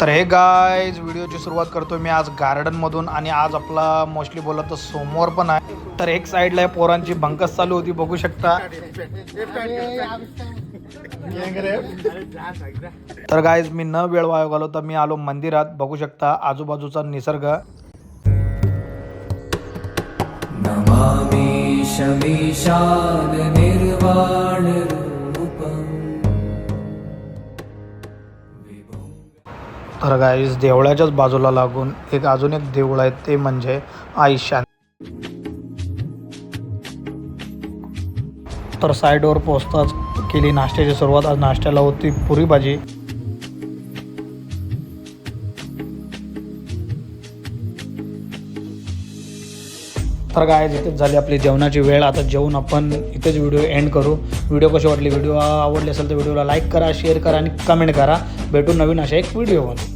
तर hey guys व्हिडिओची सुरुवात करतो मी आज गार्डनमधून आणि आज आपला मोस्टली बोलत तर सोमवार पण आहे. तर एक साईडला पोरांची भंकस चालू होती बघू शकता. तर गाइज मी न वेळ वाया घालवता मी आलो मंदिरात. बघू शकता आजूबाजूचा निसर्ग. नमामि शमीशान निर्वाण रूपम. तर गाइज देवळाच्याच बाजूला लागून एक अजून एक देऊळ आहे ते म्हणजे आई शांती. तर साईडवर पोचताच केली नाश्त्याची सुरुवात. आज नाश्त्याला होती पुरी भाजी. तर काय इथेच झाली आपली जेवणाची वेळ. आता जेवून आपण इथेच व्हिडिओ एंड करू. व्हिडिओ कशी वाटली, व्हिडिओ आवडली असेल तर व्हिडिओला लाईक करा, शेअर करा आणि कमेंट करा. भेटू नवीन अशा एक व्हिडिओमध्ये.